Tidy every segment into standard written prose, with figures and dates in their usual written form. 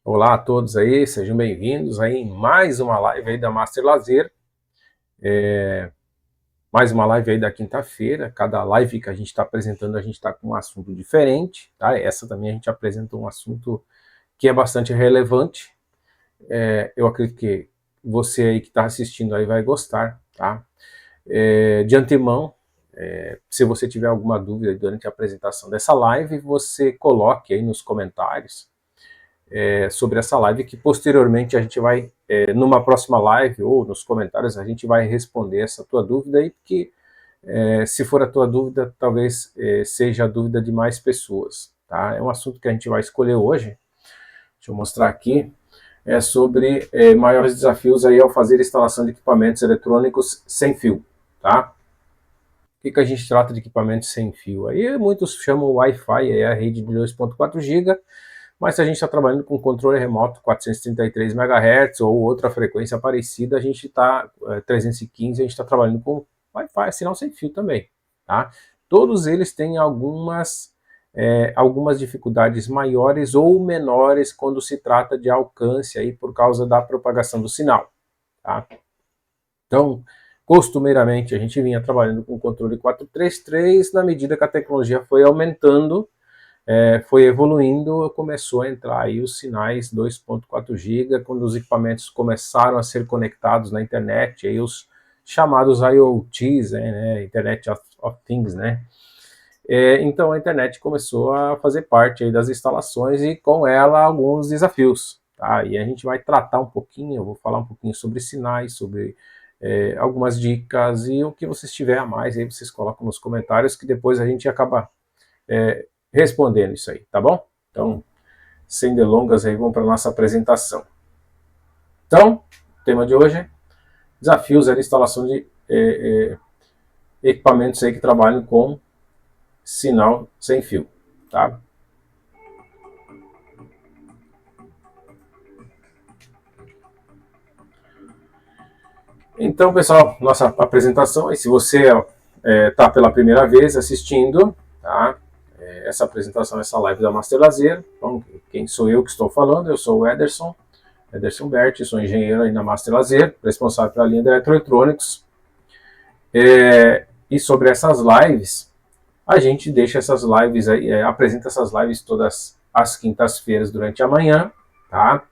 Olá a todos aí, sejam bem-vindos aí em mais uma live aí da Master Lazer. Mais uma live aí da quinta-feira. Cada live que a gente está apresentando, a gente está com um assunto diferente, tá? Essa também a gente apresenta um assunto que é bastante relevante. Eu acredito que você aí que está assistindo aí vai gostar, tá? De antemão, se você tiver alguma dúvida durante a apresentação dessa live, você coloque aí nos comentários sobre essa live, que posteriormente a gente vai, numa próxima live ou nos comentários, a gente vai responder essa tua dúvida aí, porque se for a tua dúvida, talvez seja a dúvida de mais pessoas, tá? É um assunto que a gente vai escolher hoje, deixa eu mostrar aqui, é sobre maiores desafios aí ao fazer instalação de equipamentos eletrônicos sem fio, tá? O que a gente trata de equipamentos sem fio? Aí muitos chamam Wi-Fi, é a rede de 2.4 GB, mas se a gente está trabalhando com controle remoto 433 MHz ou outra frequência parecida, a gente está 315, a gente está trabalhando com Wi-Fi, sinal sem fio também, tá? Todos eles têm algumas dificuldades maiores ou menores quando se trata de alcance aí por causa da propagação do sinal, tá? Então, costumeiramente a gente vinha trabalhando com controle 433, na medida que a tecnologia foi aumentando, foi evoluindo, começou a entrar aí os sinais 2.4 GB, quando os equipamentos começaram a ser conectados na internet, aí os chamados IoTs, né, Internet of Things, né? Então a internet começou a fazer parte aí das instalações e com ela alguns desafios, tá? E a gente vai tratar um pouquinho, eu vou falar um pouquinho sobre sinais, sobre algumas dicas, e o que vocês tiverem a mais aí vocês colocam nos comentários, que depois a gente acaba respondendo isso aí, tá bom? Então, sem delongas aí, vamos para a nossa apresentação. Então, o tema de hoje é desafios na instalação de equipamentos aí que trabalham com sinal sem fio, tá? Então, pessoal, nossa apresentação, e se você está pela primeira vez assistindo, tá? Essa apresentação, essa live da Master Lazer, então, quem sou eu que estou falando? Eu sou o Ederson Berti, sou engenheiro aí na Master Lazer, responsável pela linha de eletroeletrônicos. E sobre essas lives, a gente deixa essas lives aí, apresenta essas lives todas as quintas-feiras durante a manhã, tá?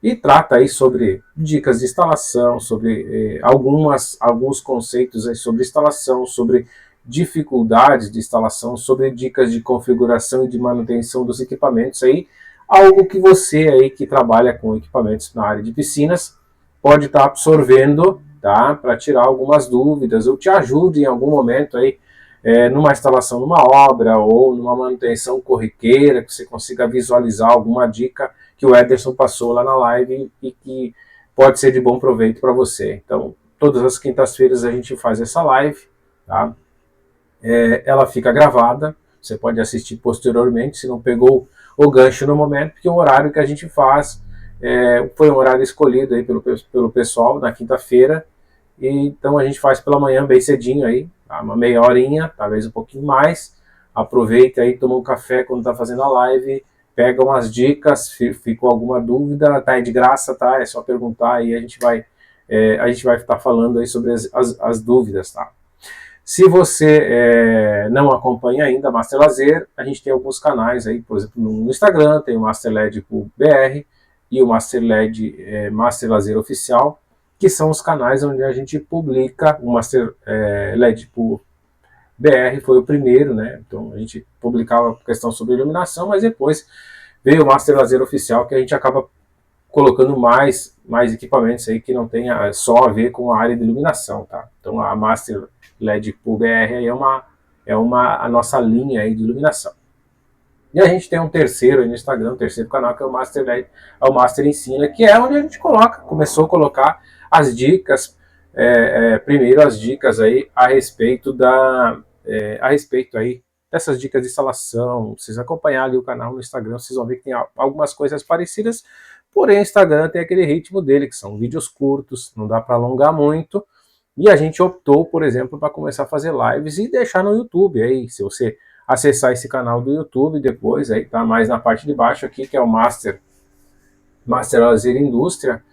E trata aí sobre dicas de instalação, sobre alguns conceitos aí sobre instalação, sobre dificuldades de instalação, sobre dicas de configuração e de manutenção dos equipamentos aí, algo que você aí que trabalha com equipamentos na área de piscinas pode estar absorvendo, tá? Para tirar algumas dúvidas ou te ajude em algum momento aí numa instalação numa obra ou numa manutenção corriqueira, que você consiga visualizar alguma dica que o Ederson passou lá na live e que pode ser de bom proveito para você. Então, todas as quintas-feiras a gente faz essa live, tá? Ela fica gravada, você pode assistir posteriormente, se não pegou o gancho no momento, porque o horário que a gente faz foi um horário escolhido aí pelo pessoal na quinta-feira, e então a gente faz pela manhã bem cedinho aí, tá? Uma meia horinha, talvez um pouquinho mais. Aproveita aí, toma um café quando está fazendo a live, pega umas dicas, ficou alguma dúvida, tá aí de graça, tá? É só perguntar e a gente vai estar falando aí sobre as dúvidas, tá? Se você não acompanha ainda a Master Lazer, a gente tem alguns canais aí, por exemplo, no Instagram, tem o Master LED BR e o Master LED Master Lazer Oficial, que são os canais onde a gente publica. O Master LED BR foi o primeiro, né? Então a gente publicava questão sobre iluminação, mas depois veio o Master Lazer Oficial, que a gente acaba colocando mais equipamentos aí que não tenha só a ver com a área de iluminação, tá? Então a Master LED BR a nossa linha aí de iluminação. E a gente tem um terceiro aí no Instagram, um terceiro canal, que é o Master LED, é o Master Ensina, que é onde a gente começou a colocar as dicas, primeiro as dicas aí a respeito aí dessas dicas de instalação. Vocês acompanharem ali o canal no Instagram, vocês vão ver que tem algumas coisas parecidas, porém o Instagram tem aquele ritmo dele, que são vídeos curtos, não dá para alongar muito, e a gente optou, por exemplo, para começar a fazer lives e deixar no YouTube. Aí, se você acessar esse canal do YouTube depois, aí tá mais na parte de baixo aqui, que é o Master Master Lazer Indústria,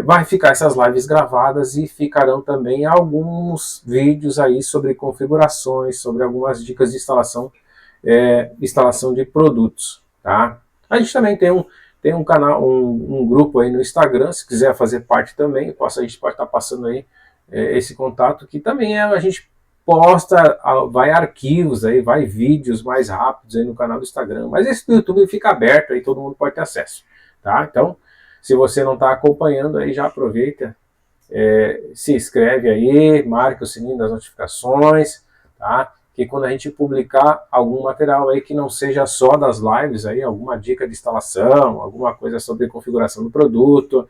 vai ficar essas lives gravadas e ficarão também alguns vídeos aí sobre configurações, sobre algumas dicas de instalação de produtos, tá? A gente também tem um canal, um grupo aí no Instagram, se quiser fazer parte também, a gente pode estar passando aí esse contato, que também a gente posta, vai arquivos aí, vai vídeos mais rápidos aí no canal do Instagram, mas esse do YouTube fica aberto aí, todo mundo pode ter acesso, tá? Então, se você não está acompanhando aí, já aproveita, se inscreve aí, marca o sininho das notificações, tá? Que quando a gente publicar algum material aí que não seja só das lives aí, alguma dica de instalação, alguma coisa sobre configuração do produto,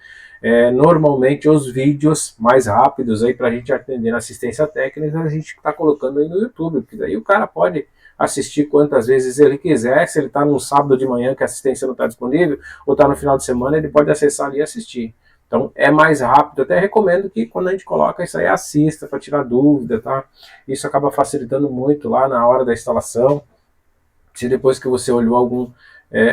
normalmente os vídeos mais rápidos aí para a gente atender na assistência técnica, a gente está colocando aí no YouTube, porque daí o cara pode assistir quantas vezes ele quiser. Se ele está num sábado de manhã que a assistência não está disponível, ou está no final de semana, ele pode acessar ali e assistir. Então é mais rápido. Eu até recomendo que quando a gente coloca isso aí, assista para tirar dúvida, tá? Isso acaba facilitando muito lá na hora da instalação. Se depois que você olhou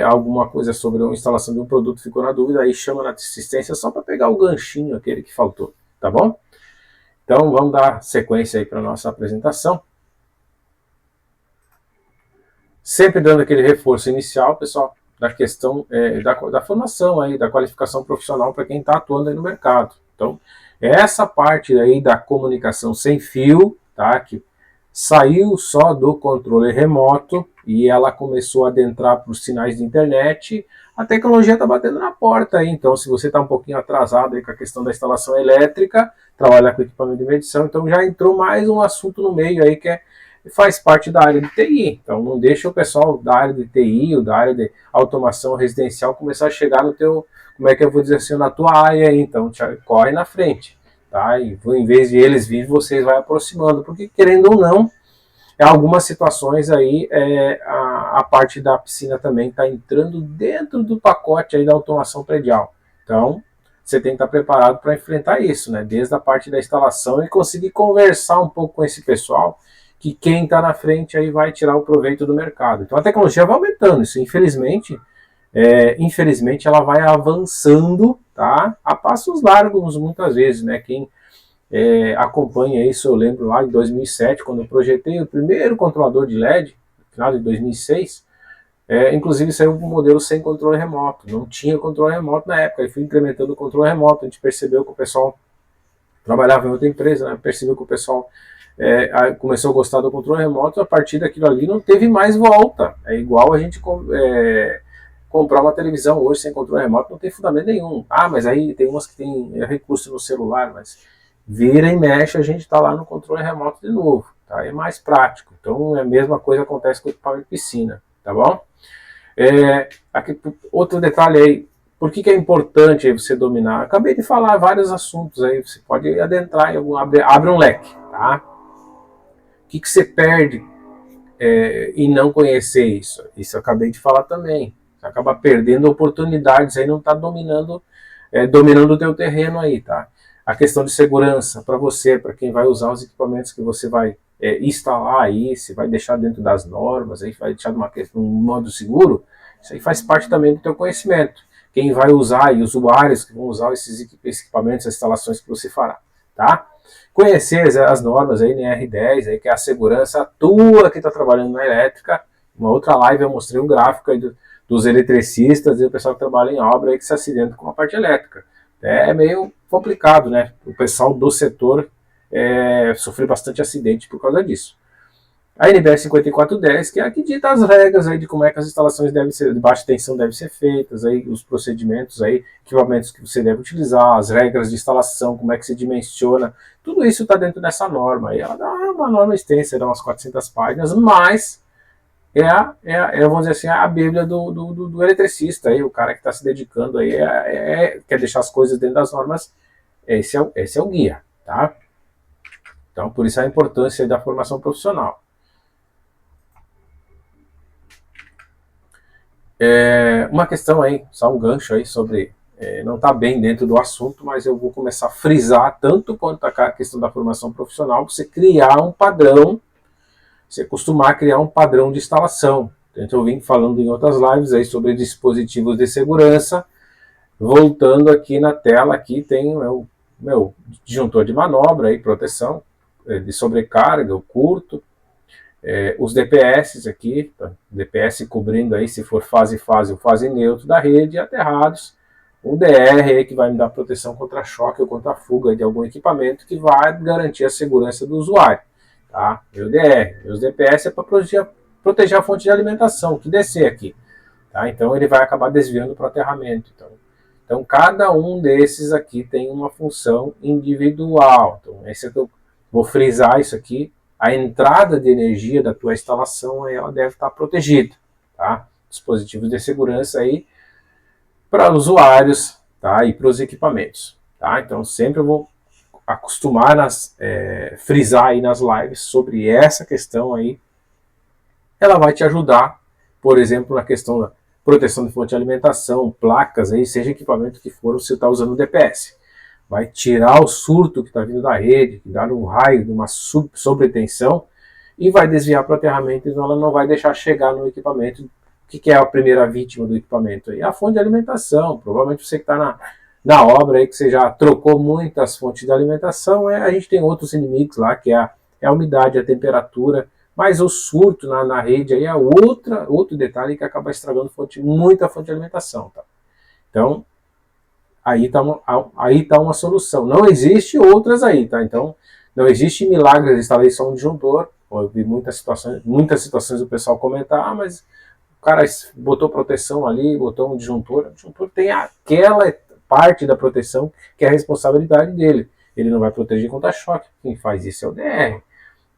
alguma coisa sobre a instalação de um produto ficou na dúvida, aí chama na assistência só para pegar o ganchinho aquele que faltou, tá bom? Então vamos dar sequência aí para a nossa apresentação. Sempre dando aquele reforço inicial, pessoal, da questão da formação aí, da qualificação profissional para quem está atuando aí no mercado. Então, essa parte aí da comunicação sem fio, tá, que saiu só do controle remoto e ela começou a adentrar para os sinais de internet, a tecnologia está batendo na porta aí. Então, se você está um pouquinho atrasado aí com a questão da instalação elétrica, trabalhar com equipamento de medição, então já entrou mais um assunto no meio aí que faz parte da área de TI. Então não deixa o pessoal da área de TI ou da área de automação residencial começar a chegar no teu, como é que eu vou dizer assim, na tua área aí. Então corre na frente, tá? E em vez de eles virem, vocês vai aproximando, porque querendo ou não, algumas situações aí a parte da piscina também está entrando dentro do pacote aí da automação predial. Então você tem que estar preparado para enfrentar isso, né? Desde a parte da instalação e conseguir conversar um pouco com esse pessoal, que quem está na frente aí vai tirar o proveito do mercado. Então a tecnologia vai aumentando, isso infelizmente ela vai avançando, tá? A passos largos muitas vezes, né? Quem acompanha isso, eu lembro lá em 2007, quando eu projetei o primeiro controlador de LED, no final de 2006, inclusive saiu um modelo sem controle remoto, não tinha controle remoto na época, e fui incrementando o controle remoto. A gente percebeu que o pessoal trabalhava em outra empresa, né? Percebeu que o pessoal começou a gostar do controle remoto. A partir daquilo ali não teve mais volta. É igual a gente comprar uma televisão hoje sem controle remoto, não tem fundamento nenhum. Mas aí tem umas que tem recurso no celular, mas vira e mexe, a gente está lá no controle remoto de novo, tá? É mais prático. Então a mesma coisa acontece com o equipamento de piscina, tá bom? Aqui, outro detalhe aí, por que é importante você dominar? Acabei de falar vários assuntos aí, você pode adentrar em algum, abre um leque, tá? O que você perde em não conhecer isso? Isso eu acabei de falar também. Você acaba perdendo oportunidades aí, não está dominando o teu terreno aí, tá? A questão de segurança para você, para quem vai usar os equipamentos que você vai instalar aí, se vai deixar dentro das normas, aí vai deixar num modo seguro, isso aí faz parte também do teu conhecimento. Quem vai usar e usuários que vão usar esses equipamentos, as instalações que você fará, tá? Conhecer as normas aí, NR10, aí, que é a segurança tua que está trabalhando na elétrica. Uma outra live eu mostrei um gráfico aí dos eletricistas e o pessoal que trabalha em obra aí que se acidenta com a parte elétrica. É meio complicado, né? O pessoal do setor sofreu bastante acidente por causa disso. A NBR 5410, que é a que dita as regras aí de como é que as instalações devem ser, de baixa tensão devem ser feitas, aí, os procedimentos, aí, equipamentos que você deve utilizar, as regras de instalação, como é que se dimensiona, tudo isso está dentro dessa norma. Aí ela dá uma norma extensa, dá umas 400 páginas, mas vamos dizer assim, a bíblia do eletricista, aí, o cara que está se dedicando aí, quer deixar as coisas dentro das normas, esse é o guia, tá? Então, por isso a importância da formação profissional. Uma questão aí, só um gancho aí sobre, não está bem dentro do assunto, mas eu vou começar a frisar tanto quanto a questão da formação profissional, você criar um padrão, você costumar criar um padrão de instalação. Então, eu vim falando em outras lives aí sobre dispositivos de segurança, Voltando aqui na tela, aqui tem o meu disjuntor de manobra e proteção de sobrecarga, o curto, os DPS aqui, tá? DPS cobrindo aí se for fase ou fase neutro da rede, aterrados, o DR aí que vai me dar proteção contra choque ou contra fuga de algum equipamento que vai garantir a segurança do usuário, tá? Meu DR, meus DPS é para proteger a fonte de alimentação, que descer aqui, tá? Então ele vai acabar desviando para o aterramento, então cada um desses aqui tem uma função individual. Então esse é que eu vou frisar isso aqui. A entrada de energia da tua instalação ela deve estar protegida, tá? Dispositivos de segurança aí para usuários, tá? E para os equipamentos, tá? Então sempre eu vou acostumar frisar aí nas lives sobre essa questão aí. Ela vai te ajudar, por exemplo, na questão da proteção de fonte de alimentação, placas aí, seja equipamento que for, você está usando o DPS. Vai tirar o surto que está vindo da rede, que dá um raio de uma sobretensão, e vai desviar para o aterramento, então ela não vai deixar chegar no equipamento. O que é a primeira vítima do equipamento? Aí? A fonte de alimentação. Provavelmente você que está na obra, aí, que você já trocou muitas fontes de alimentação, a gente tem outros inimigos lá, que é a umidade, a temperatura, mas o surto na rede aí é outro detalhe que acaba estragando muita fonte de alimentação. Tá? Então, aí está uma solução. Não existe outras aí, tá? Então, não existe milagre, eu instalei só um disjuntor. Eu vi muitas situações do pessoal comentar, mas o cara botou proteção ali, botou um disjuntor. O disjuntor tem aquela parte da proteção que é a responsabilidade dele. Ele não vai proteger contra choque. Quem faz isso é o DR.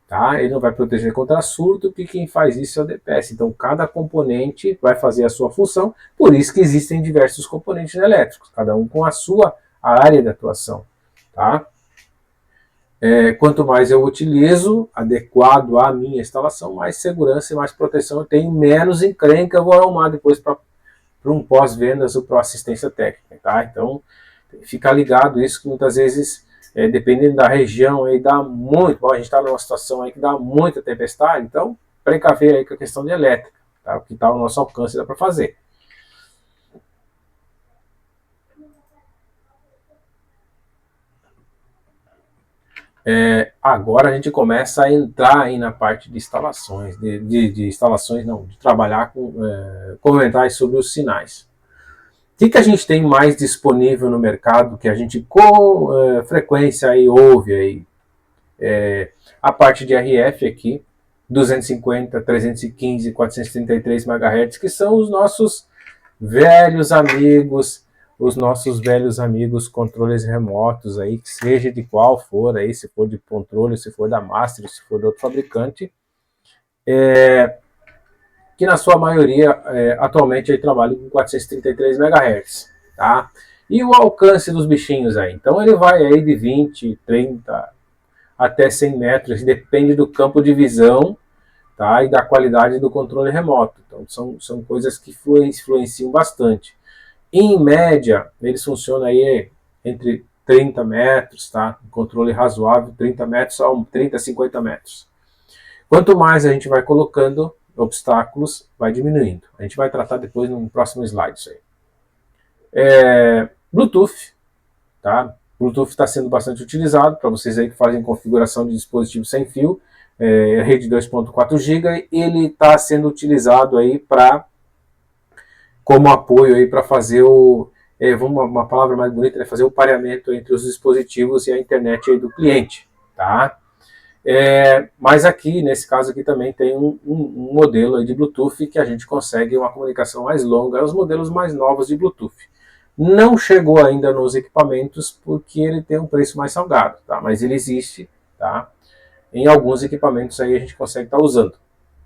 Tá? Ele não vai proteger contra surto, porque quem faz isso é o DPS. Então, cada componente vai fazer a sua função, por isso que existem diversos componentes elétricos, cada um com a sua área de atuação. Tá? Quanto mais eu utilizo, adequado à minha instalação, mais segurança e mais proteção eu tenho, menos encrenca eu vou arrumar depois para um pós-vendas ou para assistência técnica. Tá? Então, fica ligado isso, que muitas vezes dependendo da região, aí dá muito. Bom, a gente está numa situação aí que dá muita tempestade, então precaver aí com a questão de elétrica, tá? O que está ao nosso alcance dá para fazer. Agora a gente começa a entrar aí na parte de instalações, de instalações não, de trabalhar com comentar sobre os sinais. O que a gente tem mais disponível no mercado que a gente com frequência aí ouve aí? A parte de RF aqui, 250, 315, 433 MHz, que são os nossos velhos amigos, controles remotos aí, que seja de qual for aí, se for de controle, se for da Master, se for de outro fabricante, que na sua maioria atualmente aí trabalha com 433 MHz, tá? E o alcance dos bichinhos aí? Então ele vai aí de 20, 30 até 100 metros, depende do campo de visão, tá? E da qualidade do controle remoto. Então são coisas que influenciam bastante. Em média, eles funcionam aí entre 30 metros, tá? Um controle razoável, 30 metros a 30, 50 metros. Quanto mais a gente vai colocando obstáculos, vai diminuindo. A gente vai tratar depois no próximo slide isso aí. Bluetooth, tá? Bluetooth está sendo bastante utilizado para vocês aí que fazem configuração de dispositivo sem fio, rede 2.4 GB, ele está sendo utilizado aí como apoio aí para fazer uma palavra mais bonita, fazer o pareamento entre os dispositivos e a internet aí do cliente, tá? Mas aqui, nesse caso aqui também tem um modelo aí de Bluetooth que a gente consegue uma comunicação mais longa, os modelos mais novos de Bluetooth. Não chegou ainda nos equipamentos porque ele tem um preço mais salgado, tá? Mas ele existe, tá? Em alguns equipamentos aí a gente consegue estar usando,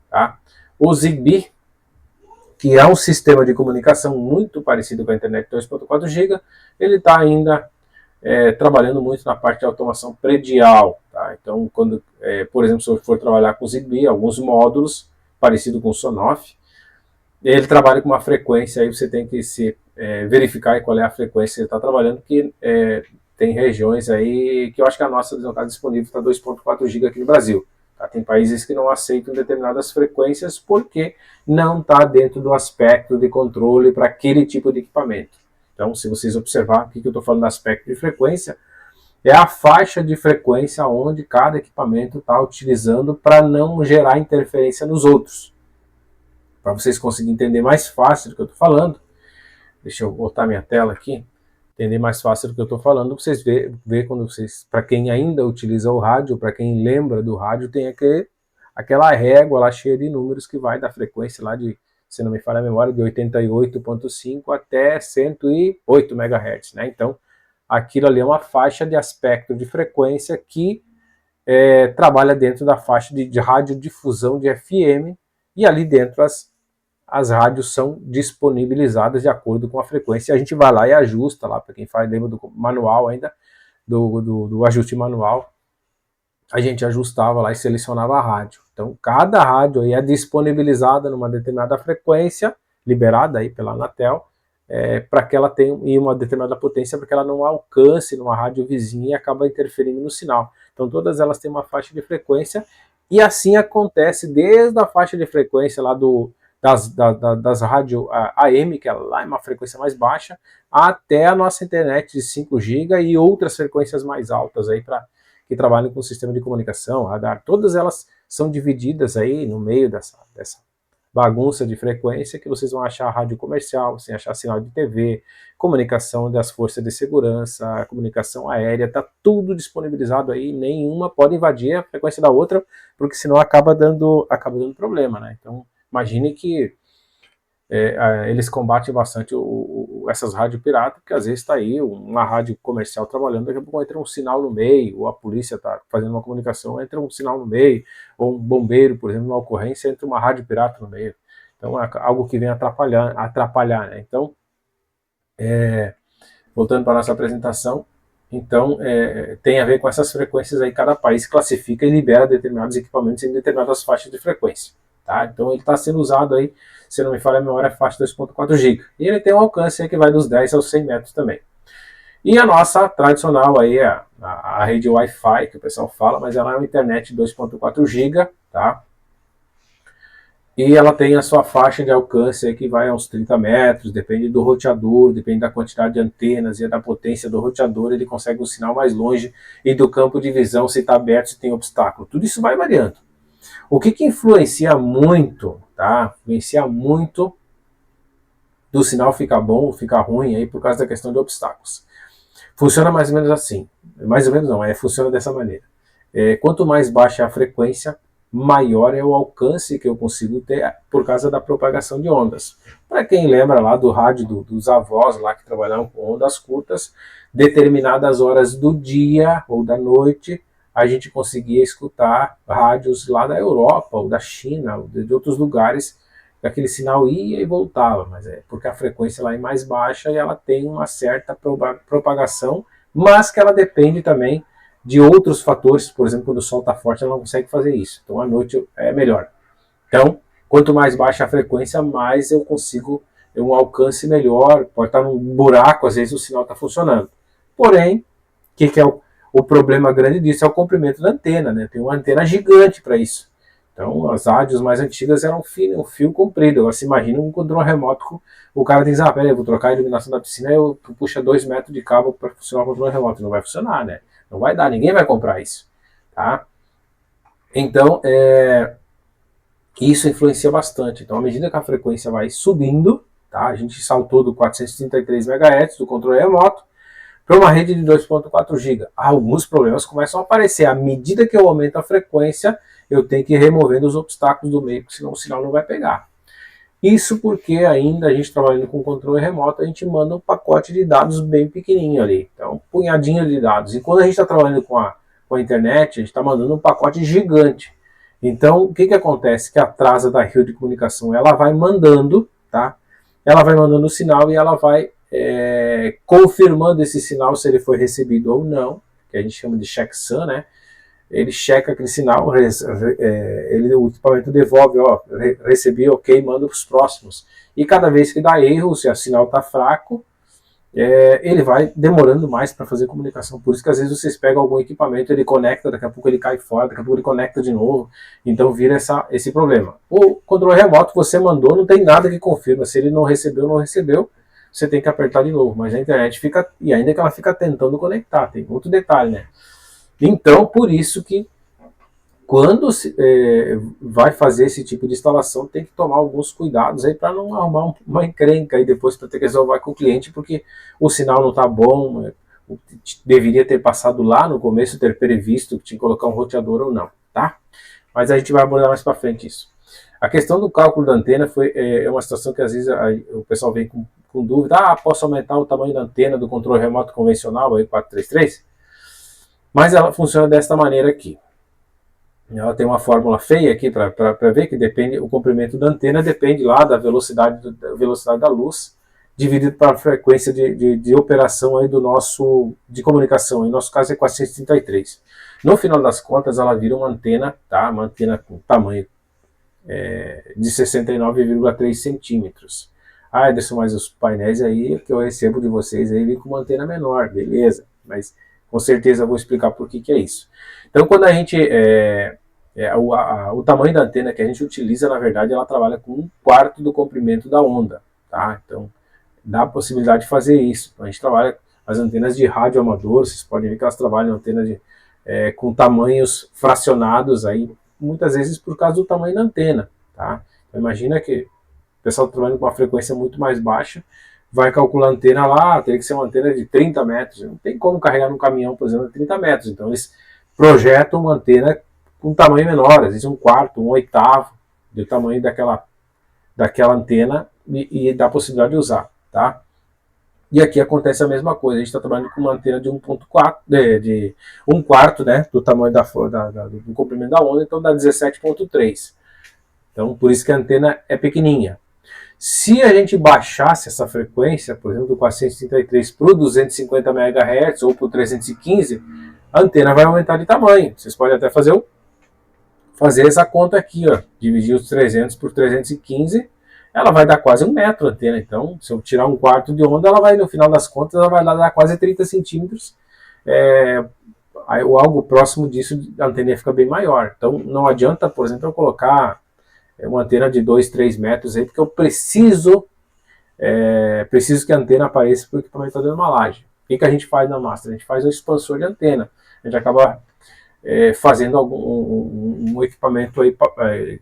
tá? O Zigbee, que é um sistema de comunicação muito parecido com a internet 2.4 GB, ele está ainda trabalhando muito na parte de automação predial, tá? Então, por exemplo, se eu for trabalhar com o Zigbee, alguns módulos parecido com o Sonoff, ele trabalha com uma frequência, aí você tem que verificar qual é a frequência que ele está trabalhando, porque tem regiões aí que eu acho que a nossa não está disponível para 2.4 GB aqui no Brasil. Tá? Tem países que não aceitam determinadas frequências porque não está dentro do aspecto de controle para aquele tipo de equipamento. Então, se vocês observarem aqui que eu estou falando do aspecto de frequência, é a faixa de frequência onde cada equipamento está utilizando para não gerar interferência nos outros. Para vocês conseguirem entender mais fácil do que eu estou falando, deixa eu botar minha tela aqui, entender mais fácil do que eu estou falando, vocês ver quando vocês, para quem ainda utiliza o rádio, para quem lembra do rádio, tem aquela régua lá cheia de números que vai da frequência lá de, se não me falha a memória, de 88.5 até 108 MHz, né? Então, aquilo ali é uma faixa de aspecto de frequência que trabalha dentro da faixa de radiodifusão de FM, e ali dentro as rádios são disponibilizadas de acordo com a frequência. A gente vai lá e ajusta lá, para quem faz, lembra do manual ainda, do ajuste manual, a gente ajustava lá e selecionava a rádio. Então, cada rádio aí é disponibilizada numa determinada frequência, liberada aí pela Anatel, para que ela tenha uma determinada potência, para que ela não alcance numa rádio vizinha e acaba interferindo no sinal. Então, todas elas têm uma faixa de frequência, e assim acontece desde a faixa de frequência lá das rádios AM, que lá é uma frequência mais baixa, até a nossa internet de 5 GB e outras frequências mais altas aí que trabalham com o sistema de comunicação, radar. Todas elas são divididas aí no meio dessa bagunça de frequência, que vocês vão achar rádio comercial, você achar sinal de TV, comunicação das forças de segurança, comunicação aérea, tá tudo disponibilizado aí, nenhuma pode invadir a frequência da outra, porque senão acaba dando problema, né? Então, imagine que eles combatem bastante essas rádios piratas, porque às vezes está aí uma rádio comercial trabalhando, daqui a pouco entra um sinal no meio, ou a polícia está fazendo uma comunicação, entra um sinal no meio, ou um bombeiro, por exemplo, numa ocorrência, entra uma rádio pirata no meio. Então é algo que vem atrapalhar, né? Então, voltando para a nossa apresentação, então tem a ver com essas frequências aí, cada país classifica e libera determinados equipamentos em determinadas faixas de frequência. Tá? Então ele está sendo usado aí, se não me falha a memória, faixa 2.4 GB. E ele tem um alcance aí que vai dos 10 aos 100 metros também. E a nossa tradicional aí, a rede Wi-Fi, que o pessoal fala, mas ela é uma internet 2.4 GB, tá? E ela tem a sua faixa de alcance aí que vai aos 30 metros, depende do roteador, depende da quantidade de antenas e da potência do roteador, ele consegue um sinal mais longe, e do campo de visão, se está aberto, se tem obstáculo. Tudo isso vai variando. O que influencia muito, tá? Influencia muito do sinal ficar bom ou ficar ruim aí por causa da questão de obstáculos. Funciona mais ou menos assim. Mais ou menos não, funciona dessa maneira. Quanto mais baixa a frequência, maior é o alcance que eu consigo ter por causa da propagação de ondas. Para quem lembra lá do rádio dos avós lá que trabalhavam com ondas curtas, determinadas horas do dia ou da noite, a gente conseguia escutar rádios lá da Europa, ou da China, ou de outros lugares, aquele sinal ia e voltava, mas porque a frequência lá é mais baixa e ela tem uma certa propagação, mas que ela depende também de outros fatores, por exemplo, quando o sol está forte ela não consegue fazer isso, então à noite é melhor. Então, quanto mais baixa a frequência, mais eu consigo um alcance melhor, pode estar num buraco, às vezes o sinal está funcionando. Porém, o que é o problema grande disso é o comprimento da antena, né? Tem uma antena gigante para isso. Então, as rádios mais antigas eram um fio comprido. Agora, se imagina um controle remoto, o cara diz, peraí, eu vou trocar a iluminação da piscina, eu puxa 2 metros de cabo para funcionar o controle remoto. Não vai funcionar, né? Não vai dar, ninguém vai comprar isso. Tá? Então, isso influencia bastante. Então, à medida que a frequência vai subindo, tá? A gente saltou do 433 MHz do controle remoto para uma rede de 2.4 GB. Alguns problemas começam a aparecer. À medida que eu aumento a frequência, eu tenho que ir removendo os obstáculos do meio, porque senão o sinal não vai pegar. Isso porque ainda a gente trabalhando com controle remoto, a gente manda um pacote de dados bem pequenininho ali. Então, um punhadinho de dados. E quando a gente está trabalhando com a internet, a gente está mandando um pacote gigante. Então, o que acontece? Que atrasa da rede de comunicação, ela vai mandando, tá? Ela vai mandando o sinal e ela vai confirmando esse sinal se ele foi recebido ou não, que a gente chama de checksum, né? Ele checa aquele sinal, o equipamento devolve, recebi, ok, manda para os próximos. E cada vez que dá erro, se o sinal está fraco, ele vai demorando mais para fazer comunicação. Por isso que às vezes vocês pegam algum equipamento, ele conecta, daqui a pouco ele cai fora, daqui a pouco ele conecta de novo. Então vira esse problema. O controle remoto você mandou, não tem nada que confirma. Se ele não recebeu, não recebeu. você tem que apertar de novo. Mas a internet fica, e ainda que ela fica tentando conectar, tem outro detalhe, né? Então, por isso que quando vai fazer esse tipo de instalação, tem que tomar alguns cuidados aí para não arrumar uma encrenca aí depois para ter que resolver com o cliente, porque o sinal não está bom, deveria ter passado lá no começo, ter previsto que tinha que colocar um roteador ou não, tá? Mas a gente vai abordar mais para frente isso. A questão do cálculo da antena é uma situação que às vezes o pessoal vem com dúvida, posso aumentar o tamanho da antena do controle remoto convencional aí 433? Mas ela funciona desta maneira aqui. Ela tem uma fórmula feia aqui para ver que depende, o comprimento da antena depende lá da velocidade da luz, dividido pela frequência de operação aí do nosso, de comunicação. Em nosso caso é 433. No final das contas, ela vira uma antena, tá? Uma antena com tamanho de 69,3 centímetros. Ederson, mas os painéis aí que eu recebo de vocês aí vem com uma antena menor, beleza, mas com certeza eu vou explicar por que é isso. Então, quando a gente o tamanho da antena que a gente utiliza, na verdade, ela trabalha com 1/4 do comprimento da onda, tá? Então, dá a possibilidade de fazer isso. Então, a gente trabalha as antenas de rádio amador, vocês podem ver que elas trabalham antena com tamanhos fracionados aí, muitas vezes por causa do tamanho da antena, tá? Então, imagina que o pessoal trabalhando com uma frequência muito mais baixa, vai calcular a antena lá, teria que ser uma antena de 30 metros, não tem como carregar num caminhão, por exemplo, 30 metros, então eles projetam uma antena com um tamanho menor, às vezes 1/4, 1/8 do tamanho daquela antena e dá a possibilidade de usar, tá? E aqui acontece a mesma coisa, a gente está trabalhando com uma antena de 1/4, de 1/4, né, do tamanho do comprimento da onda, então dá 17,3. Então, por isso que a antena é pequenininha. Se a gente baixasse essa frequência, por exemplo, do 433 para o 250 MHz ou para o 315, a antena vai aumentar de tamanho. Vocês podem até fazer essa conta aqui, ó, dividir os 300 por 315, ela vai dar quase 1 metro a antena. Então, se eu tirar 1/4 de onda, ela vai, no final das contas, ela vai dar quase 30 centímetros. Ou algo próximo disso, a antena fica bem maior. Então, não adianta, por exemplo, eu colocar uma antena de 2, 3 metros aí, porque eu preciso que a antena apareça para o equipamento está dando uma laje. O que a gente faz na Master? A gente faz um expansor de antena. A gente acaba fazendo um equipamento aí,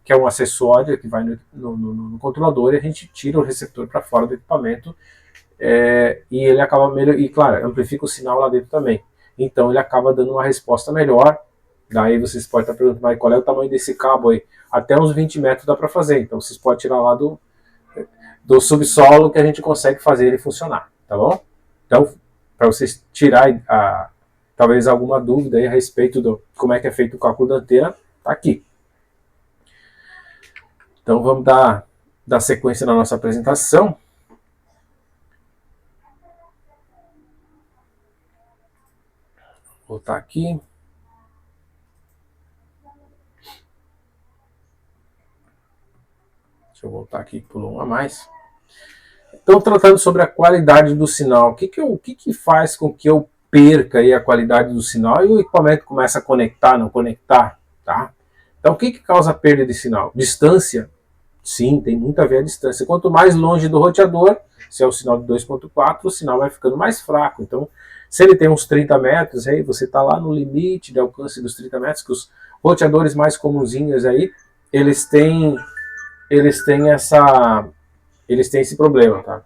que é um acessório que vai no controlador, e a gente tira o receptor para fora do equipamento e ele acaba melhor, e claro, amplifica o sinal lá dentro também. Então ele acaba dando uma resposta melhor. Daí vocês podem estar perguntando, mas qual é o tamanho desse cabo aí? Até uns 20 metros dá para fazer, então vocês podem tirar lá do subsolo que a gente consegue fazer ele funcionar, tá bom? Então, para vocês tirarem talvez alguma dúvida aí a respeito do como é que é feito o cálculo da antena, tá aqui. Então vamos dar sequência na nossa apresentação. Vou voltar aqui. Deixa eu voltar aqui, pulou um a mais. Então, tratando sobre a qualidade do sinal, o que faz com que eu perca aí a qualidade do sinal e o equipamento começa a conectar, não conectar, tá? Então, o que causa a perda de sinal? Distância? Sim, tem muito a ver a distância. Quanto mais longe do roteador, se é o sinal de 2.4, o sinal vai ficando mais fraco. Então, se ele tem uns 30 metros, aí você está lá no limite de alcance dos 30 metros, que os roteadores mais comunzinhos aí, eles têm esse problema, tá?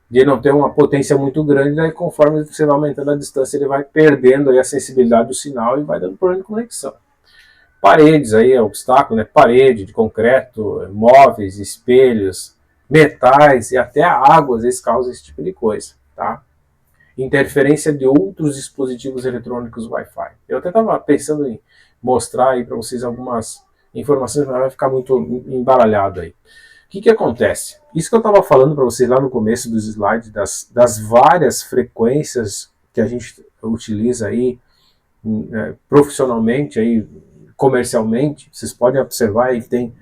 De não ter uma potência muito grande, daí conforme você vai aumentando a distância, ele vai perdendo aí a sensibilidade do sinal e vai dando problema de conexão. Paredes aí é obstáculo, né? Parede de concreto, móveis, espelhos, metais e até a água às vezes causa esse tipo de coisa, tá? Interferência de outros dispositivos eletrônicos Wi-Fi. Eu até estava pensando em mostrar aí para vocês algumas informações, mas vai ficar muito embaralhado aí. O que acontece? Isso que eu estava falando para vocês lá no começo dos slides, das várias frequências que a gente utiliza aí profissionalmente, aí, comercialmente, vocês podem observar aí que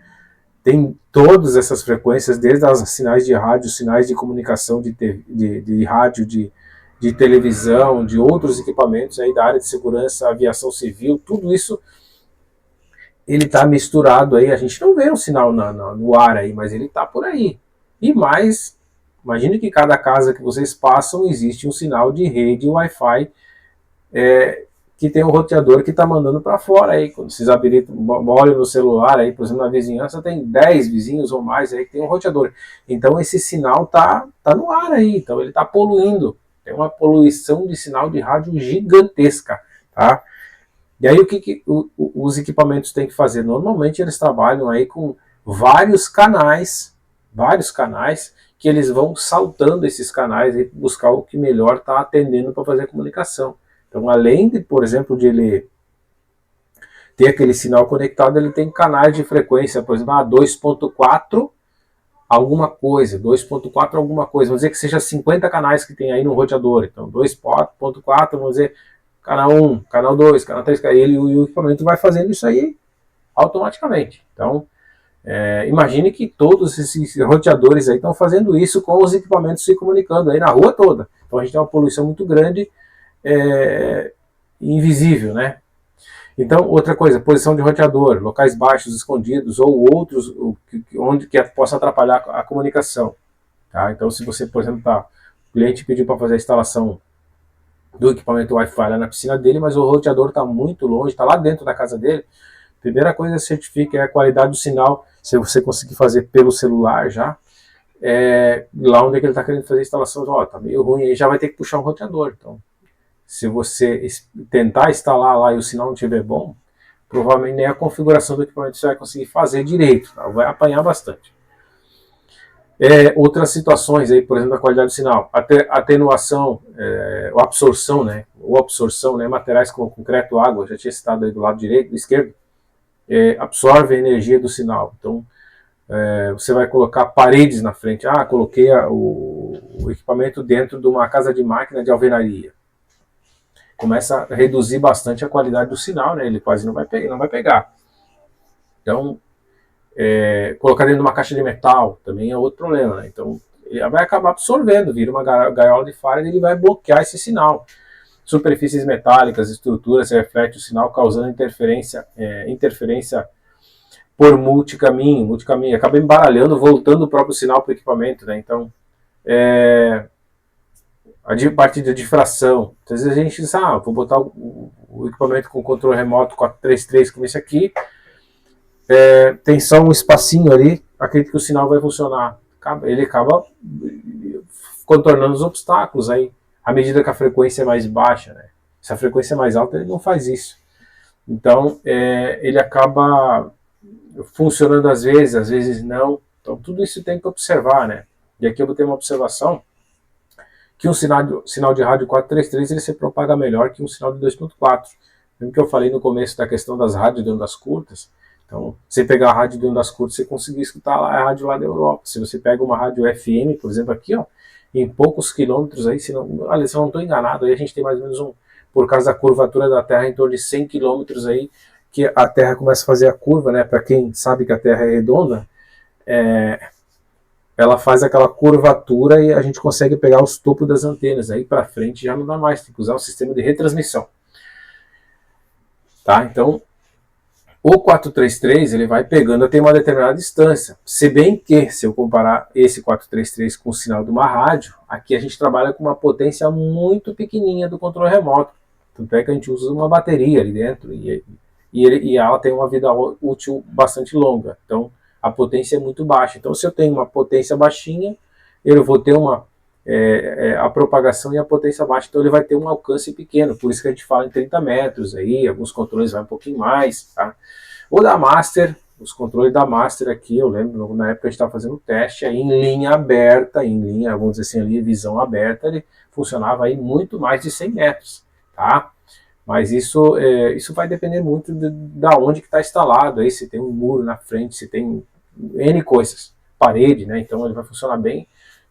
tem todas essas frequências, desde as sinais de rádio, sinais de comunicação de rádio, de televisão, de outros equipamentos aí da área de segurança, aviação civil, tudo isso ele está misturado aí, a gente não vê um sinal no ar aí, mas ele está por aí. E mais Imagine que cada casa que vocês passam existe um sinal de rede Wi-Fi que tem um roteador que está mandando para fora aí. Quando vocês habilitam, olham no celular aí, por exemplo, na vizinhança tem 10 vizinhos ou mais aí que tem um roteador. Então esse sinal tá no ar aí, então ele está poluindo. Tem uma poluição de sinal de rádio gigantesca, tá? E aí o que os equipamentos têm que fazer? Normalmente eles trabalham aí com vários canais que eles vão saltando esses canais e buscar o que melhor está atendendo para fazer a comunicação. Então, além de, por exemplo, de ele ter aquele sinal conectado, ele tem canais de frequência, por exemplo, 2.4 alguma coisa, 2.4 alguma coisa, vamos dizer que seja 50 canais que tem aí no roteador. Então, 2.4, vamos dizer, canal 1, canal 2, canal 3, e o equipamento vai fazendo isso aí automaticamente. Então, imagine que todos esses roteadores aí estão fazendo isso com os equipamentos se comunicando aí na rua toda. Então, a gente tem uma poluição muito grande, invisível, né? Então, outra coisa, posição de roteador, locais baixos, escondidos ou outros onde que possa atrapalhar a comunicação. Tá? Então, se você, por exemplo, o cliente pediu para fazer a instalação do equipamento Wi-Fi lá na piscina dele, mas o roteador está muito longe, está lá dentro da casa dele, primeira coisa que certifique é a qualidade do sinal, se você conseguir fazer pelo celular já, lá onde é que ele está querendo fazer a instalação, está meio ruim, aí já vai ter que puxar um roteador. Então, se você tentar instalar lá e o sinal não estiver bom, provavelmente nem a configuração do equipamento você vai conseguir fazer direito, tá? Vai apanhar bastante. Outras situações aí, por exemplo, a qualidade do sinal, atenuação, absorção, né? Ou absorção, né? Materiais como concreto, água, já tinha citado aí do lado direito, do esquerdo, absorve a energia do sinal. Então, você vai colocar paredes na frente. Coloquei o equipamento dentro de uma casa de máquina de alvenaria. Começa a reduzir bastante a qualidade do sinal, né? Ele quase não vai pegar. Então, colocar dentro de uma caixa de metal também é outro problema, né? Então, ele vai acabar absorvendo, vira uma gaiola de Faraday e ele vai bloquear esse sinal. Superfícies metálicas, estruturas, reflete o sinal, causando interferência por multicaminho, acaba embaralhando, voltando o próprio sinal para o equipamento, né? Então, a parte de difração. Às vezes a gente diz, vou botar o equipamento com controle remoto 433 como esse aqui, tem só um espacinho ali, acredito que o sinal vai funcionar. Ele acaba contornando os obstáculos aí, à medida que a frequência é mais baixa, né? Se a frequência é mais alta, ele não faz isso. Então, ele acaba funcionando às vezes não. Então, tudo isso tem que observar, né? E aqui eu vou ter uma observação, que um sinal de rádio 433 ele se propaga melhor que um sinal de 2.4. Lembra que eu falei no começo da questão das rádios de ondas curtas? Então, você pegar a rádio de ondas curtas, você conseguir escutar lá a rádio lá da Europa. Se você pega uma rádio FM, por exemplo, aqui, em poucos quilômetros aí, se eu não estou enganado, aí a gente tem mais ou menos por causa da curvatura da Terra, em torno de 100 quilômetros aí, que a Terra começa a fazer a curva, né? Para quem sabe que a Terra é redonda, ela faz aquela curvatura e a gente consegue pegar os topos das antenas. Aí para frente já não dá mais, tem que usar o sistema de retransmissão. Tá? Então, o 433 ele vai pegando até uma determinada distância. Se bem que, se eu comparar esse 433 com o sinal de uma rádio, aqui a gente trabalha com uma potência muito pequenininha do controle remoto. Tanto é que a gente usa uma bateria ali dentro e ela tem uma vida útil bastante longa. Então, a potência é muito baixa. Então, se eu tenho uma potência baixinha, eu vou ter a propagação e a potência baixa. Então, ele vai ter um alcance pequeno. Por isso que a gente fala em 30 metros. Aí, alguns controles vai um pouquinho mais. Tá? O da Master, os controles da Master aqui, eu lembro, na época a gente estava fazendo teste, aí em linha aberta, vamos dizer assim, ali, visão aberta, ele funcionava aí muito mais de 100 metros. Tá? Mas isso vai depender muito da onde que está instalado, aí se tem um muro na frente, se tem N coisas, parede, né? Então ele vai funcionar bem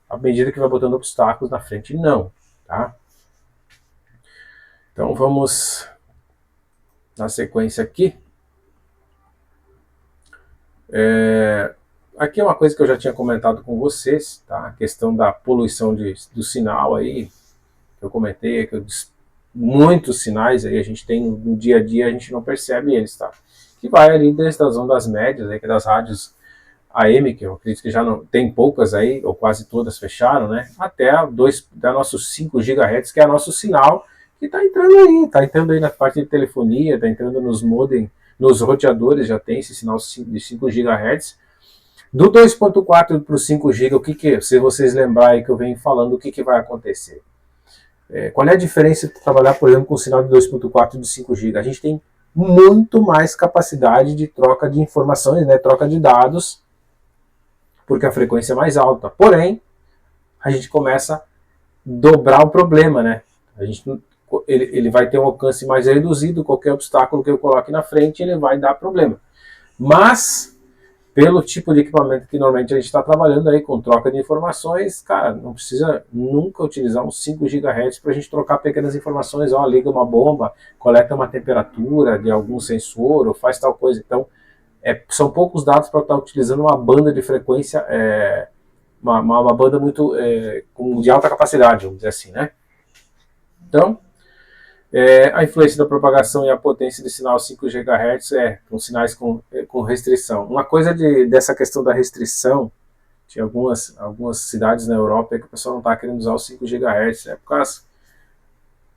à medida que vai botando obstáculos na frente, não, tá? Então vamos na sequência aqui. Aqui é uma coisa que eu já tinha comentado com vocês, tá? A questão da poluição do sinal aí, eu comentei que muitos sinais aí a gente tem no dia a dia, a gente não percebe eles, tá? Que vai ali desde as ondas médias, aí, que é das rádios AM, que eu acredito que já não tem poucas aí, ou quase todas fecharam, né? Até da nossos 5 GHz, que é nosso sinal, que está entrando aí na parte de telefonia, está entrando nos modem, nos roteadores, já tem esse sinal de 5 GHz. Do 2.4 para o 5 GB, se vocês lembrarem que eu venho falando, o que vai acontecer? Qual é a diferença de trabalhar, por exemplo, com sinal de 2.4 e de 5 GB? A gente tem muito mais capacidade de troca de informações, né, troca de dados, porque a frequência é mais alta. Porém, a gente começa a dobrar o problema, né? Ele vai ter um alcance mais reduzido, qualquer obstáculo que eu coloque na frente, ele vai dar problema. Mas, pelo tipo de equipamento que normalmente a gente está trabalhando aí com troca de informações, cara, não precisa nunca utilizar uns 5 GHz para a gente trocar pequenas informações, liga uma bomba, coleta uma temperatura de algum sensor, ou faz tal coisa. Então, são poucos dados para estar utilizando uma banda de frequência, uma banda muito de alta capacidade, vamos dizer assim, né? Então, a influência da propagação e a potência de sinal 5 GHz com sinais com restrição. Uma coisa dessa questão da restrição, tinha algumas cidades na Europa que o pessoal não está querendo usar os 5 GHz, por causa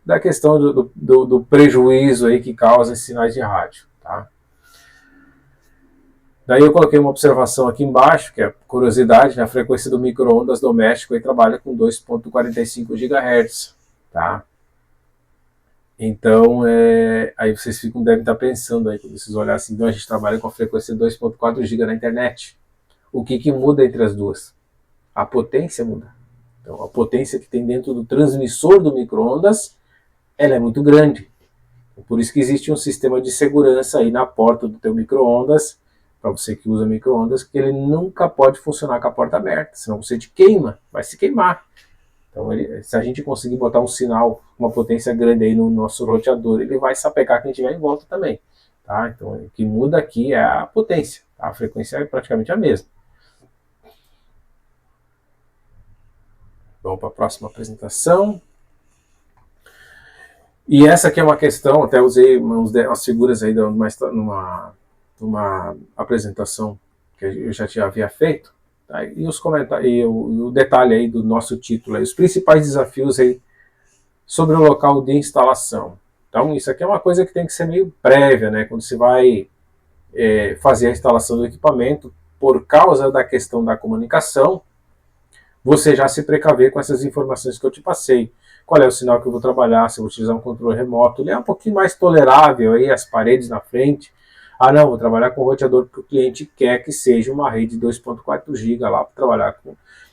da questão do prejuízo aí que causa esses sinais de rádio, tá? Daí eu coloquei uma observação aqui embaixo, que é curiosidade, a frequência do micro-ondas doméstico aí trabalha com 2.45 GHz, tá? Então, aí vocês devem estar pensando aí, quando vocês olharem assim, então a gente trabalha com a frequência de 2.4 GHz na internet. O que muda entre as duas? A potência muda. Então, a potência que tem dentro do transmissor do micro-ondas, ela é muito grande. Por isso que existe um sistema de segurança aí na porta do teu micro-ondas, para você que usa micro-ondas, que ele nunca pode funcionar com a porta aberta, senão você te queima, vai se queimar. Então, se a gente conseguir botar um sinal, uma potência grande aí no nosso roteador, ele vai sapecar quem estiver em volta também. Tá? Então, o que muda aqui é a potência. Tá? A frequência é praticamente a mesma. Vamos para a próxima apresentação. E essa aqui é uma questão, até usei umas figuras aí numa apresentação que eu já havia feito. Tá? E os comentários, e o detalhe aí do nosso título, aí, os principais desafios aí sobre o local de instalação. Então, isso aqui é uma coisa que tem que ser meio prévia, né? Quando você vai fazer a instalação do equipamento, por causa da questão da comunicação, você já se precaver com essas informações que eu te passei. Qual é o sinal que eu vou trabalhar, se eu vou utilizar um controle remoto, ele é um pouquinho mais tolerável, aí, as paredes na frente. Não, vou trabalhar com o roteador porque o cliente quer que seja uma rede 2.4 GB lá para trabalhar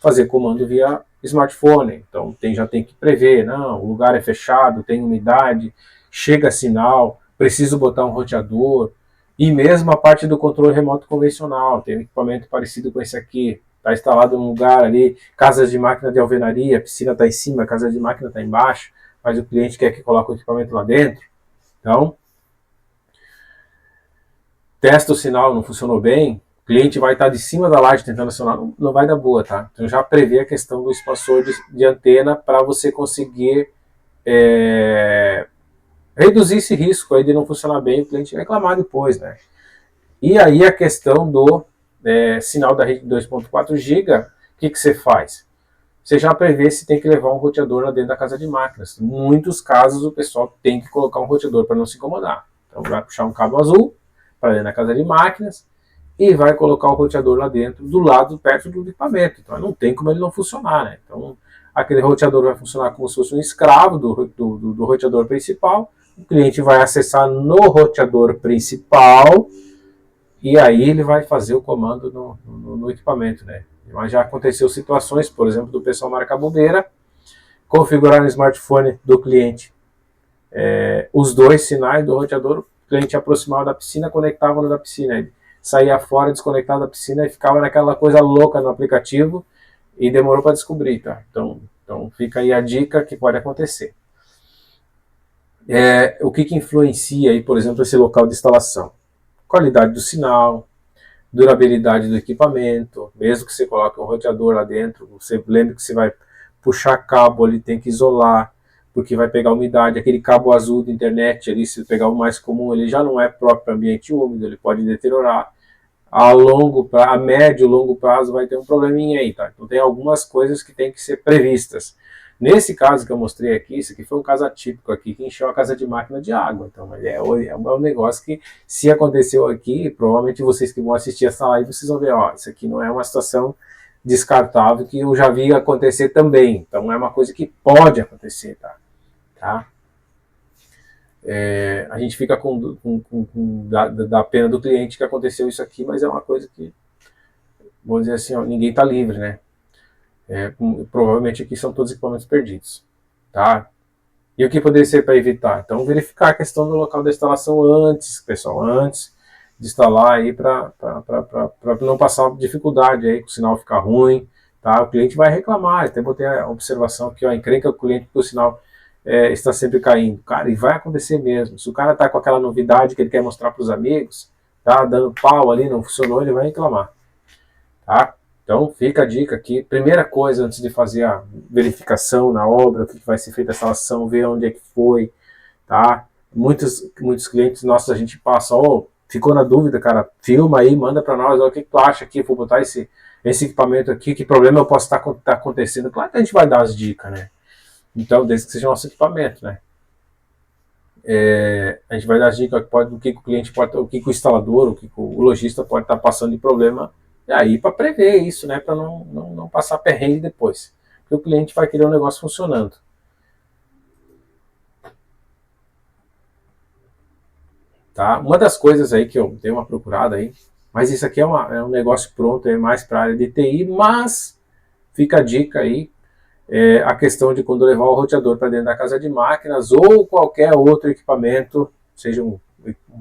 fazer comando via smartphone. Então já tem que prever, não, o lugar é fechado, tem umidade, chega sinal, preciso botar um roteador. E mesmo a parte do controle remoto convencional, tem um equipamento parecido com esse aqui, está instalado num lugar ali, casas de máquina de alvenaria, a piscina está em cima, a casa de máquina está embaixo, mas o cliente quer que coloque o equipamento lá dentro. Então, testa o sinal, não funcionou bem, o cliente vai estar de cima da laje tentando acionar, não vai dar boa, tá? Então já prevê a questão do expansor de antena para você conseguir reduzir esse risco aí de não funcionar bem, o cliente reclamar depois, né? E aí a questão do sinal da rede 2.4 GB, o que você faz? Você já prevê se tem que levar um roteador lá dentro da casa de máquinas. Em muitos casos o pessoal tem que colocar um roteador para não se incomodar. Então vai puxar um cabo azul para dentro da casa de máquinas e vai colocar o roteador lá dentro, do lado, perto do equipamento. Então não tem como ele não funcionar, né? Então aquele roteador vai funcionar como se fosse um escravo do roteador principal. O cliente vai acessar no roteador principal e aí ele vai fazer o comando no equipamento, né? Mas já aconteceu situações, por exemplo, do pessoal marcar bobeira, configurar no smartphone do cliente os dois sinais do roteador, o cliente aproximava da piscina, conectava no da piscina, ele saía fora, desconectava da piscina e ficava naquela coisa louca no aplicativo e demorou para descobrir, tá? Então fica aí a dica que pode acontecer. O que influencia aí, por exemplo, esse local de instalação? Qualidade do sinal, durabilidade do equipamento, mesmo que você coloque um roteador lá dentro, você lembre que você vai puxar cabo ali, tem que isolar, porque vai pegar umidade, aquele cabo azul de internet ali, se pegar o mais comum, ele já não é próprio para ambiente úmido, ele pode deteriorar. a médio e longo prazo vai ter um probleminha aí, tá? Então tem algumas coisas que tem que ser previstas. Nesse caso que eu mostrei aqui, isso aqui foi um caso atípico aqui, que encheu a casa de máquina de água. Então é um negócio que, se aconteceu aqui, provavelmente vocês que vão assistir essa live, vocês vão ver, ó, isso aqui não é uma situação descartável que eu já vi acontecer também. Então é uma coisa que pode acontecer, tá? A gente fica da pena do cliente que aconteceu isso aqui, mas é uma coisa que, vamos dizer assim, ó, ninguém está livre, né? Provavelmente aqui são todos equipamentos perdidos, tá? E o que poderia ser para evitar? Então, verificar a questão do local da instalação antes, pessoal, antes de instalar aí, para não passar dificuldade aí, que o sinal ficar ruim, tá? O cliente vai reclamar, até botei a observação aqui, ó, encrenca o cliente porque o sinal está sempre caindo. Cara, e vai acontecer mesmo. Se o cara tá com aquela novidade que ele quer mostrar para os amigos, tá dando pau ali, não funcionou, ele vai reclamar, tá? Então fica a dica aqui. Primeira coisa, antes de fazer a verificação na obra, o que vai ser feita a instalação, ver onde é que foi, tá? Muitos clientes nossos a gente passa, ficou na dúvida, cara, filma aí, manda para nós, o que tu acha aqui, vou botar esse equipamento aqui, que problema eu posso estar acontecendo. Claro que a gente vai dar as dicas, né? Então, desde que seja nosso equipamento, né? A gente vai dar as dicas do que o cliente pode, o que o instalador, o que o lojista pode estar passando de problema, e aí para prever isso, né? Para não passar perrengue depois. Porque o cliente vai querer um negócio funcionando. Tá? Uma das coisas aí que eu dei uma procurada aí, mas isso aqui é um negócio pronto, é mais para a área de TI, mas fica a dica aí, a questão de quando levar o roteador para dentro da casa de máquinas ou qualquer outro equipamento, seja um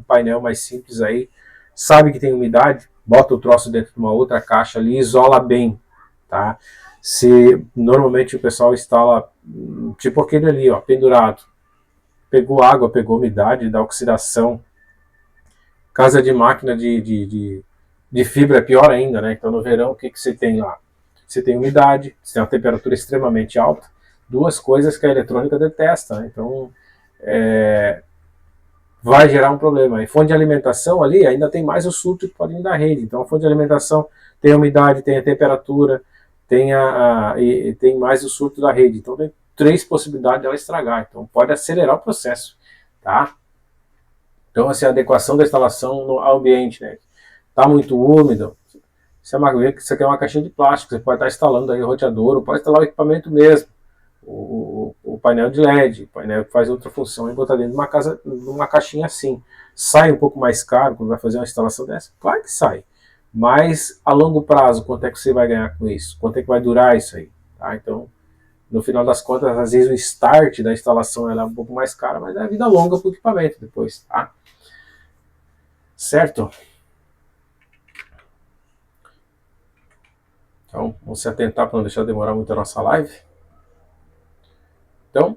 painel mais simples aí, sabe que tem umidade, bota o troço dentro de uma outra caixa ali, isola bem, tá? Se normalmente o pessoal instala tipo aquele ali, ó, pendurado, pegou água, pegou umidade da oxidação, casa de máquina de fibra é pior ainda, né? Então no verão o que você tem lá? Você tem umidade, você tem uma temperatura extremamente alta, duas coisas que a eletrônica detesta, né? Então vai gerar um problema. E fonte de alimentação ali ainda tem mais o surto que pode vir da rede. Então a fonte de alimentação tem a umidade, tem a temperatura, e tem mais o surto da rede. Então tem três possibilidades de ela estragar. Então pode acelerar o processo, tá? Então, assim, a adequação da instalação ao ambiente, né? Tá muito úmido, isso aqui é uma caixinha de plástico, você pode estar instalando aí o roteador, ou pode instalar o equipamento mesmo, o painel de LED, o painel que faz outra função, e botar dentro de uma caixinha assim. Sai um pouco mais caro quando vai fazer uma instalação dessa? Claro que sai. Mas a longo prazo, quanto é que você vai ganhar com isso? Quanto é que vai durar isso aí? Tá? Então, no final das contas, às vezes o start da instalação ela é um pouco mais cara, mas é a vida longa para o equipamento depois, tá? Certo? Então, vamos se atentar para não deixar demorar muito a nossa live. Então,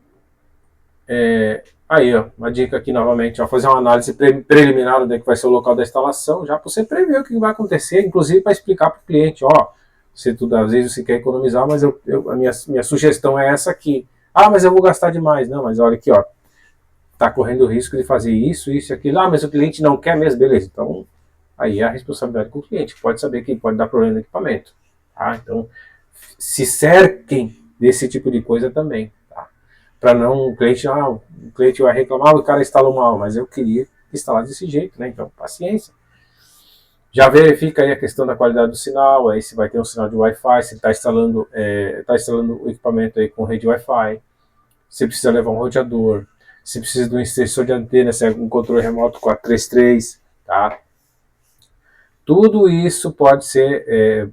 aí, ó, uma dica aqui novamente, ó, fazer uma análise preliminar onde é que vai ser o local da instalação, já para você prever o que vai acontecer, inclusive para explicar para o cliente, ó, às vezes você quer economizar, mas a minha sugestão é essa aqui. Ah, mas eu vou gastar demais. Não, mas olha aqui, ó, tá correndo o risco de fazer isso e aquilo. Ah, mas o cliente não quer mesmo, beleza. Então, aí é a responsabilidade com o cliente, pode saber que pode dar problema no equipamento. Tá? Então, se cerquem desse tipo de coisa também. Tá? Para não o cliente vai reclamar, o cara instalou mal, mas eu queria instalar desse jeito, né? Então, paciência. Já verifica aí a questão da qualidade do sinal, aí se vai ter um sinal de Wi-Fi, se está instalando o equipamento aí com rede Wi-Fi, se precisa levar um roteador, se precisa de um extensor de antena, se é um controle remoto 433, tá? Tudo isso pode ser,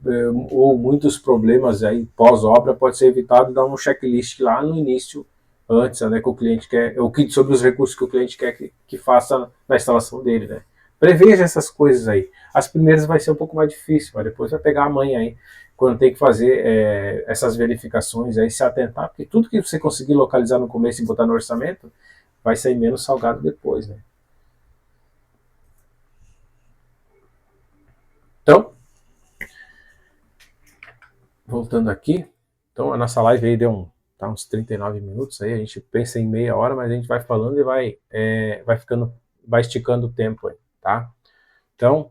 ou muitos problemas aí pós-obra pode ser evitado, dar um checklist lá no início, antes, né, que o cliente quer, sobre os recursos que o cliente quer que faça na instalação dele, né? Preveja essas coisas aí. As primeiras vai ser um pouco mais difícil, mas depois vai pegar a manha aí, quando tem que fazer essas verificações aí, se atentar, porque tudo que você conseguir localizar no começo e botar no orçamento, vai sair menos salgado depois, né? Então, voltando aqui, então a nossa live aí deu uns 39 minutos aí, a gente pensa em meia hora, mas a gente vai falando e vai esticando o tempo aí, tá? Então,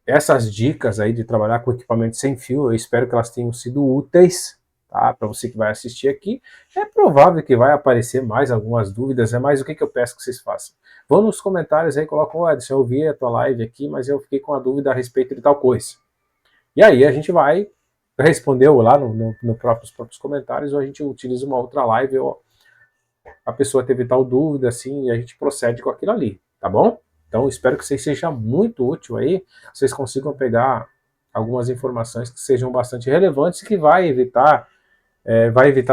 essas dicas aí de trabalhar com equipamento sem fio, eu espero que elas tenham sido úteis, tá? Para você que vai assistir aqui. É provável que vai aparecer mais algumas dúvidas, mas o que eu peço que vocês façam? Vão nos comentários aí, colocam, Edson, eu vi a tua live aqui, mas eu fiquei com a dúvida a respeito de tal coisa. E aí a gente vai responder lá nos próprios comentários, ou a gente utiliza uma outra live, ou a pessoa teve tal dúvida, assim, e a gente procede com aquilo ali, tá bom? Então, espero que vocês seja muito útil aí, vocês consigam pegar algumas informações que sejam bastante relevantes e que vai evitar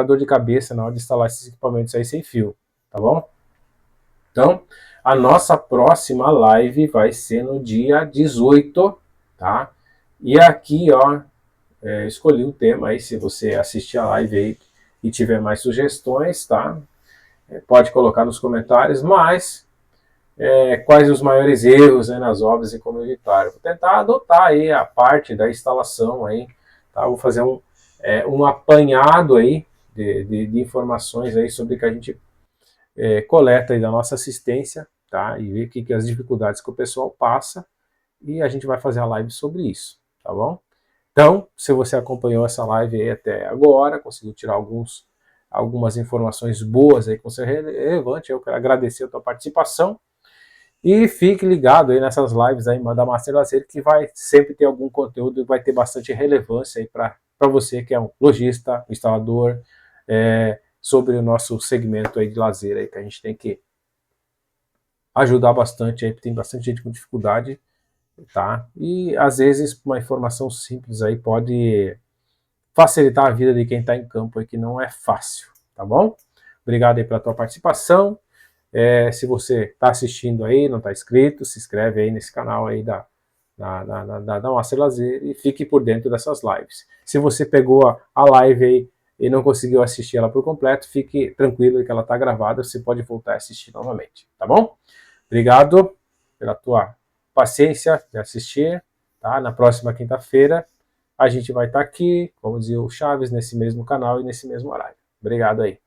dor de cabeça na hora de instalar esses equipamentos aí sem fio, tá bom? Então, a nossa próxima live vai ser no dia 18, tá? E aqui, ó, escolhi um tema aí, se você assistir a live aí e tiver mais sugestões, tá? Pode colocar nos comentários, mas quais os maiores erros, né, nas obras em comunitário. Vou tentar adotar aí a parte da instalação aí, tá? Vou fazer um apanhado aí de informações aí sobre o que a gente coleta aí da nossa assistência, tá? E ver que as dificuldades que o pessoal passa, e a gente vai fazer a live sobre isso, tá bom? Então, se você acompanhou essa live aí até agora, conseguiu tirar algumas informações boas aí com ser relevante, eu quero agradecer a tua participação. E fique ligado aí nessas lives aí da Master Lazer, que vai sempre ter algum conteúdo e vai ter bastante relevância aí para você que é um lojista, um instalador, sobre o nosso segmento aí de lazer aí, que a gente tem que ajudar bastante aí, porque tem bastante gente com dificuldade, tá? E às vezes uma informação simples aí pode facilitar a vida de quem está em campo aí, que não é fácil, tá bom? Obrigado aí pela tua participação. Se você está assistindo aí, não está inscrito, se inscreve aí nesse canal aí da Master Lazer e fique por dentro dessas lives. Se você pegou a live aí e não conseguiu assistir ela por completo, fique tranquilo que ela está gravada, você pode voltar a assistir novamente, tá bom? Obrigado pela tua paciência de assistir, tá? Na próxima quinta-feira a gente vai estar aqui, como dizia o Chaves, nesse mesmo canal e nesse mesmo horário. Obrigado aí.